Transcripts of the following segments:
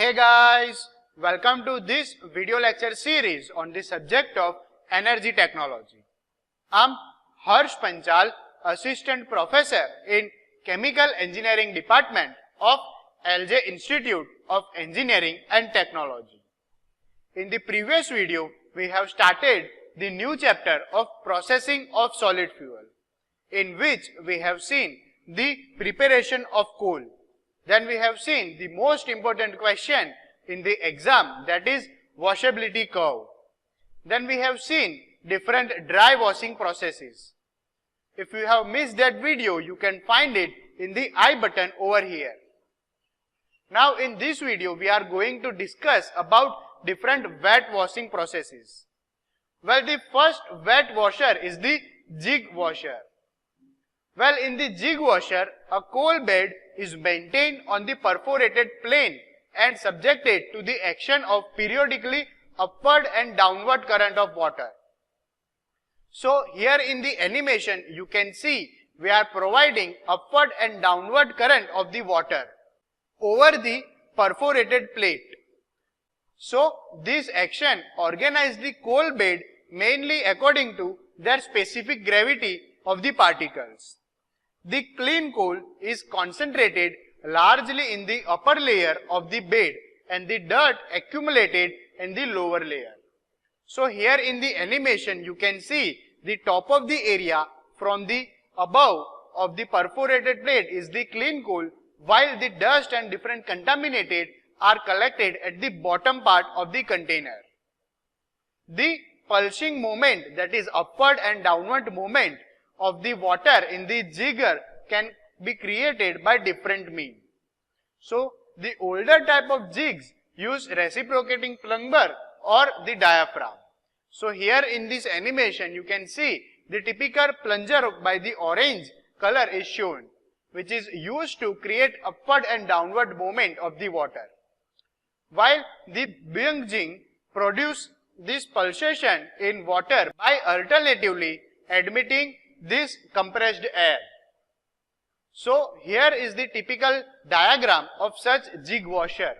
Hey guys, welcome to this video lecture series on the subject of energy technology. I'm Harsh Panchal, Assistant Professor in Chemical Engineering Department of LJIET Institute of Engineering and Technology. In the previous video, we have started the new chapter of processing of solid fuel, in which we have seen the preparation of coal. Then we have seen the most important question in the exam, that is washability curve. Then we have seen different dry washing processes. If you have missed that video, you can find it in the I button over here. Now in this video, we are going to discuss about different wet washing processes. Well, the first wet washer is the jig washer. Well, in the jig washer, a coal bed is maintained on the perforated plane and subjected to the action of periodically upward and downward current of water. So, here in the animation, you can see we are providing upward and downward current of the water over the perforated plate. So, this action organizes the coal bed mainly according to their specific gravity of the particles. The clean coal is concentrated largely in the upper layer of the bed and the dirt accumulated in the lower layer. So here in the animation you can see the top of the area from the above of the perforated plate is the clean coal, while the dust and different contaminated are collected at the bottom part of the container. The pulsing moment, that is upward and downward movement of the water in the jigger, can be created by different means. So, the older type of jigs use reciprocating plunger or the diaphragm. So, here in this animation you can see the typical plunger by the orange color is shown, which is used to create upward and downward movement of the water, while the buoyant jig produce this pulsation in water by alternatively admitting this compressed air. So here is the typical diagram of such jig washer.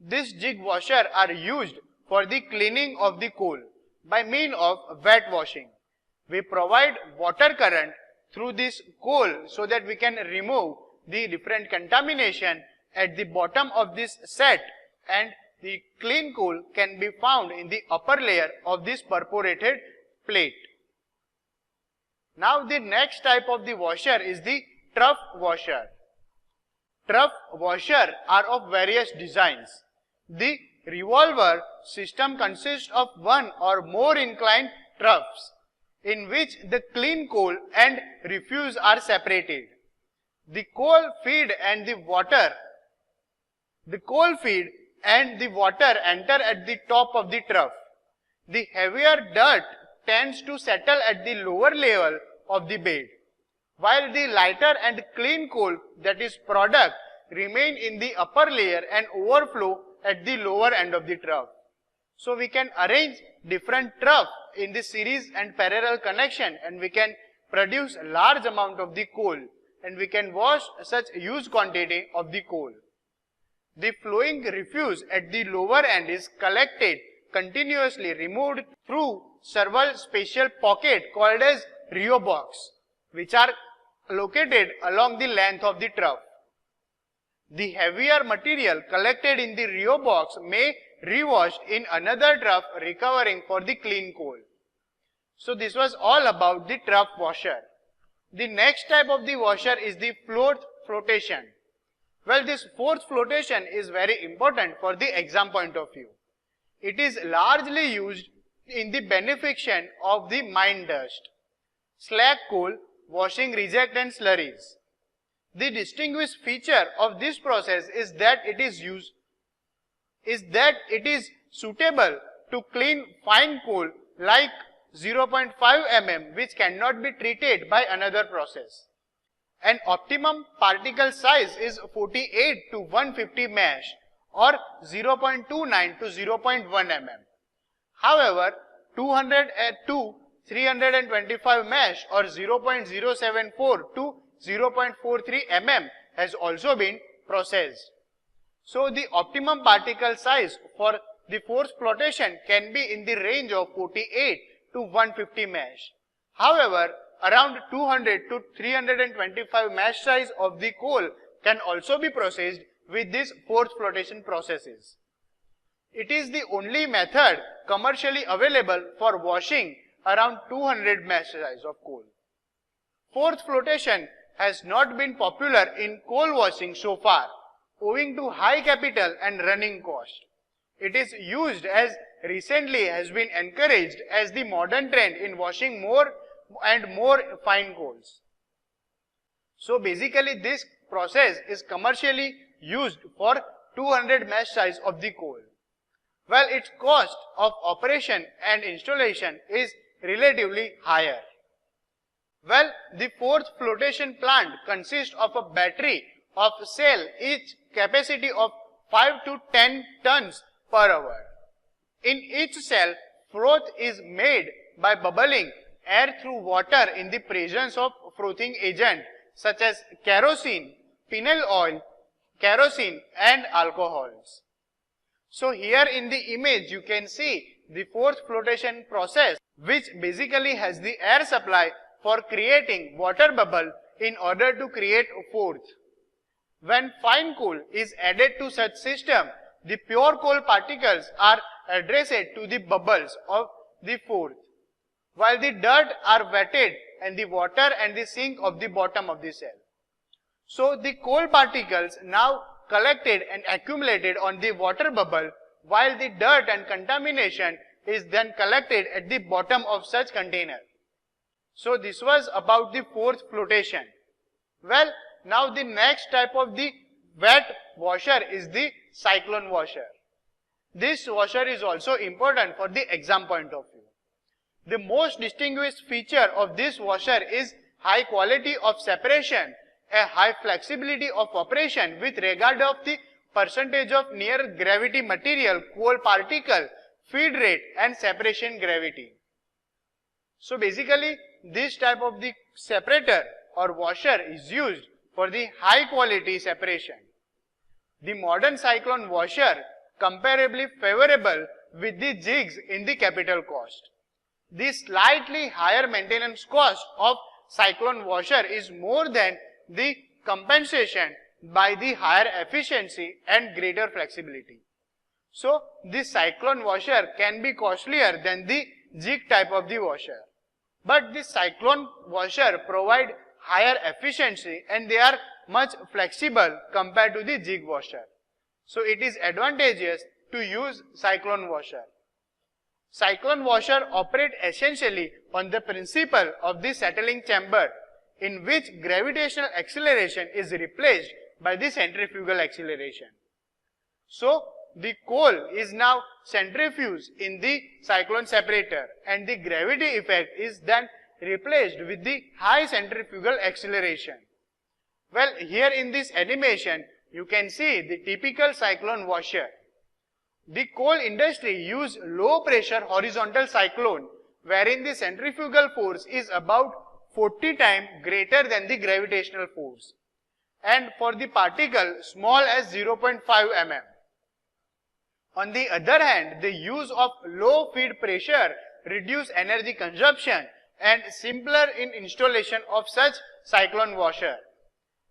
This jig washer are used for the cleaning of the coal by means of wet washing. We provide water current through this coal so that we can remove the different contamination at the bottom of this set, and the clean coal can be found in the upper layer of this perforated plate. Now the next type of the washer is the trough washer. Trough washer are of various designs. The revolver system consists of one or more inclined troughs in which the clean coal and refuse are separated. The coal feed and the water enter at the top of the trough. The heavier dirt tends to settle at the lower level of the bed, while the lighter and clean coal, that is product, remain in the upper layer and overflow at the lower end of the trough. So we can arrange different troughs in the series and parallel connection, and we can produce large amount of the coal, and we can wash such huge quantity of the coal. The flowing refuse at the lower end is collected continuously, removed through several special pockets called as Rio box, which are located along the length of the trough. The heavier material collected in the Rio box may re-washed in another trough, recovering for the clean coal. So this was all about the trough washer. The next type of the washer is the fourth flotation. Well, this fourth flotation is very important for the exam point of view. It is largely used in the benefiction of the mine dust, slag coal, washing reject and slurries. The distinguished feature of this process is that it is suitable to clean fine coal like 0.5 mm, which cannot be treated by another process. An optimum particle size is 48 to 150 mesh or 0.29 to 0.1 mm. However, 200 to 325 mesh or 0.074 to 0.43 mm has also been processed. So the optimum particle size for the forced flotation can be in the range of 48 to 150 mesh. However, around 200 to 325 mesh size of the coal can also be processed with these forced flotation processes. It is the only method commercially available for washing around 200 mesh size of coal. Forced flotation has not been popular in coal washing so far, owing to high capital and running cost. It is used as recently has been encouraged as the modern trend in washing more and more fine coals. So basically this process is commercially used for 200 mesh size of the coal. Well, its cost of operation and installation is relatively higher. Well, the forced flotation plant consists of a battery of cell, each capacity of 5 to 10 tons per hour. In each cell, froth is made by bubbling air through water in the presence of frothing agent such as kerosene, phenol oil, kerosene and alcohols. So here in the image you can see the forced flotation process, which basically has the air supply for creating water bubble in order to create froth. When fine coal is added to such system, the pure coal particles are addressed to the bubbles of the froth, while the dirt are wetted and the water and the sink of the bottom of the cell. So the coal particles now collected and accumulated on the water bubble, while the dirt and contamination is then collected at the bottom of such container. So this was about the forced flotation. Well, now the next type of the wet washer is the cyclone washer. This washer is also important for the exam point of view. The most distinguished feature of this washer is high quality of separation, a high flexibility of operation with regard of the percentage of near gravity material, coal particle, feed rate and separation gravity. So basically this type of the separator or washer is used for the high quality separation. The modern cyclone washer comparably favorable with the jigs in the capital cost. The slightly higher maintenance cost of cyclone washer is more than the compensation by the higher efficiency and greater flexibility. So this cyclone washer can be costlier than the jig type of the washer. But this cyclone washer provide higher efficiency and they are much flexible compared to the jig washer. So it is advantageous to use cyclone washer. Cyclone washer operate essentially on the principle of the settling chamber, in which gravitational acceleration is replaced by the centrifugal acceleration. So the coal is now centrifuged in the cyclone separator and the gravity effect is then replaced with the high centrifugal acceleration. Well, here in this animation you can see the typical cyclone washer. The coal industry use low pressure horizontal cyclone wherein the centrifugal force is about 40 times greater than the gravitational force, and for the particle small as 0.5 mm. On the other hand, the use of low feed pressure reduce energy consumption and simpler in installation of such cyclone washer.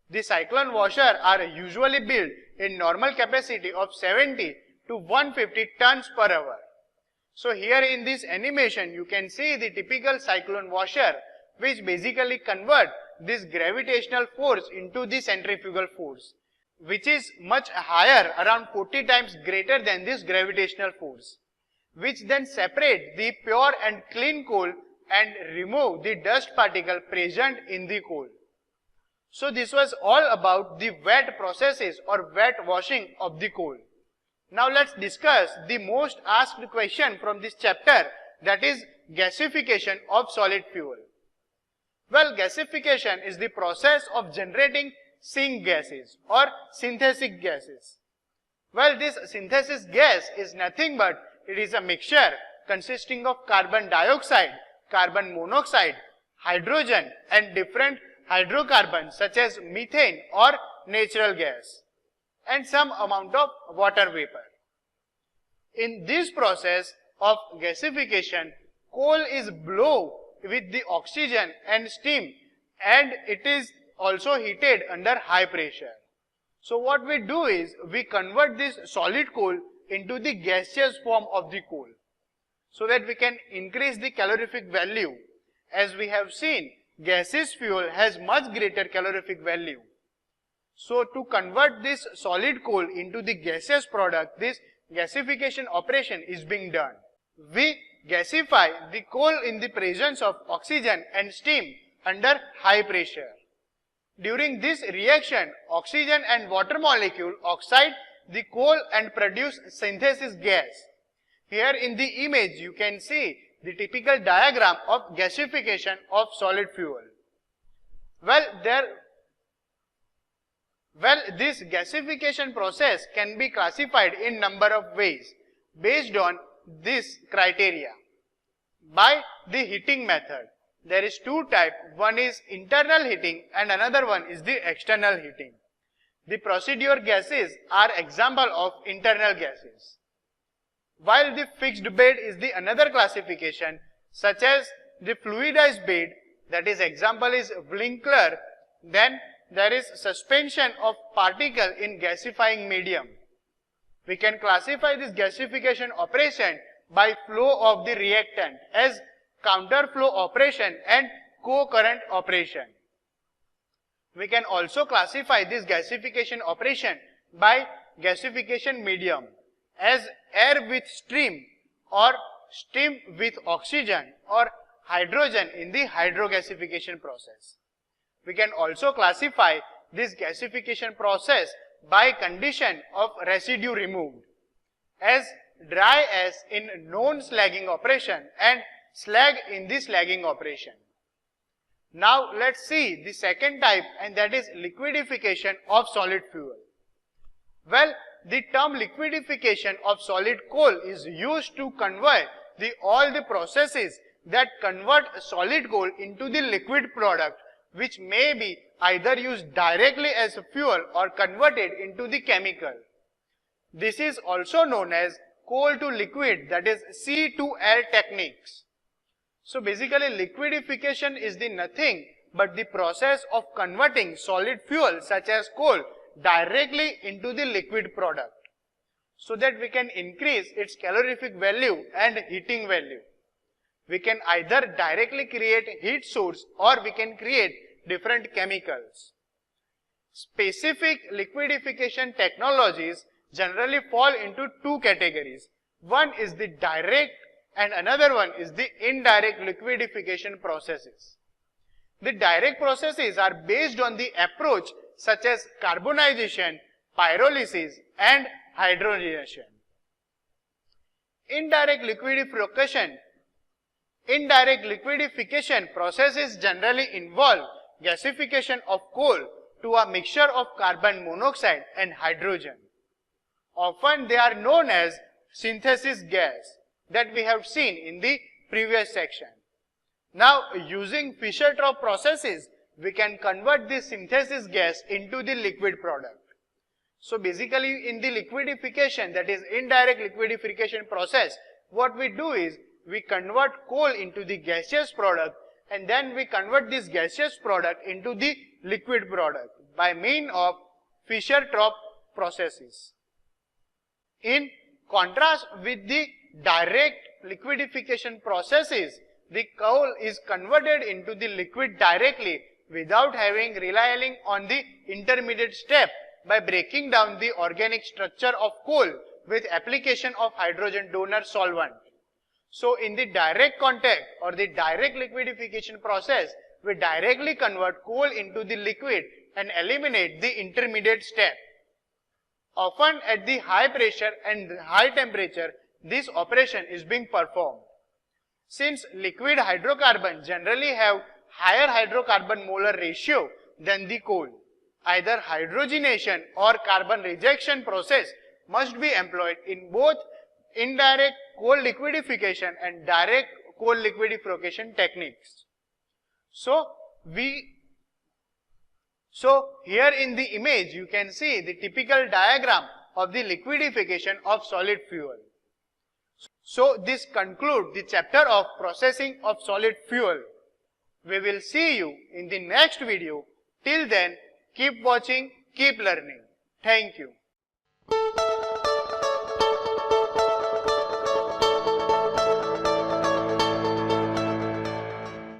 The cyclone washer are usually built in normal capacity of 70 to 150 tons per hour. So here in this animation you can see the typical cyclone washer, which basically convert this gravitational force into the centrifugal force, which is much higher, around 40 times greater than this gravitational force, which then separate the pure and clean coal and remove the dust particle present in the coal. So this was all about the wet processes or wet washing of the coal. Now let's discuss the most asked question from this chapter, that is gasification of solid fuel. Well, gasification is the process of generating syn gases or synthetic gases. Well, this synthesis gas is nothing but it is a mixture consisting of carbon dioxide, carbon monoxide, hydrogen and different hydrocarbons such as methane or natural gas. and some amount of water vapor. In this process of gasification, coal is blown with the oxygen and steam, and it is also heated under high pressure. So what we do is we convert this solid coal into the gaseous form of the coal, so that we can increase the calorific value. As we have seen, gaseous fuel has much greater calorific value. So to convert this solid coal into the gaseous product, this gasification operation is being done. We gasify the coal in the presence of oxygen and steam under high pressure. During this reaction, oxygen and water molecule oxide the coal and produce synthesis gas. Here in the image you can see the typical diagram of gasification of solid fuel. This gasification process can be classified in number of ways based on this criteria. By the heating method, there is two types. One is internal heating and another one is the external heating. The procedure gases are example of internal gases, while the fixed bed is the another classification, such as the fluidized bed, that is example is Winkler. Then there is suspension of particle in gasifying medium. We can classify this gasification operation by flow of the reactant as counterflow operation and co-current operation. We can also classify this gasification operation by gasification medium as air with steam or steam with oxygen or hydrogen in the hydrogasification process. We can also classify this gasification process by condition of residue removed as dry as in non-slagging operation and slag in the slagging operation. Now let's see the second type, and that is liquidification of solid fuel. Well, the term liquidification of solid coal is used to convey all the processes that convert solid coal into the liquid product, which may be either used directly as a fuel or converted into the chemical. This is also known as coal to liquid, that is C2L techniques. So basically liquidification is the nothing but the process of converting solid fuel such as coal directly into the liquid product, so that we can increase its calorific value and heating value. We can either directly create heat source or we can create different chemicals. Specific liquidification technologies generally fall into two categories. One is the direct and another one is the indirect liquidification processes. The direct processes are based on the approach such as carbonization, pyrolysis and hydrogenation. Indirect liquidification processes generally involve gasification of coal to a mixture of carbon monoxide and hydrogen. Often they are known as synthesis gas that we have seen in the previous section. Now using Fischer-Tropsch processes, we can convert this synthesis gas into the liquid product. So basically in the liquidification, that is indirect liquidification process, what we do is we convert coal into the gaseous product and then we convert this gaseous product into the liquid product by means of Fischer-Tropsch processes. In contrast with the direct liquidification processes, the coal is converted into the liquid directly without relying on the intermediate step by breaking down the organic structure of coal with application of hydrogen donor solvent. So in the direct contact or the direct liquidification process, we directly convert coal into the liquid and eliminate the intermediate step. Often at the high pressure and high temperature, this operation is being performed. Since liquid hydrocarbons generally have higher hydrocarbon molar ratio than the coal, either hydrogenation or carbon rejection process must be employed in both indirect coal liquidification and direct coal liquid liquefaction techniques. So we So here in the image you can see the typical diagram of the liquidification of solid fuel. So this concludes the chapter of processing of solid fuel. We will see you in the next video. Till then, keep watching, keep learning. Thank you.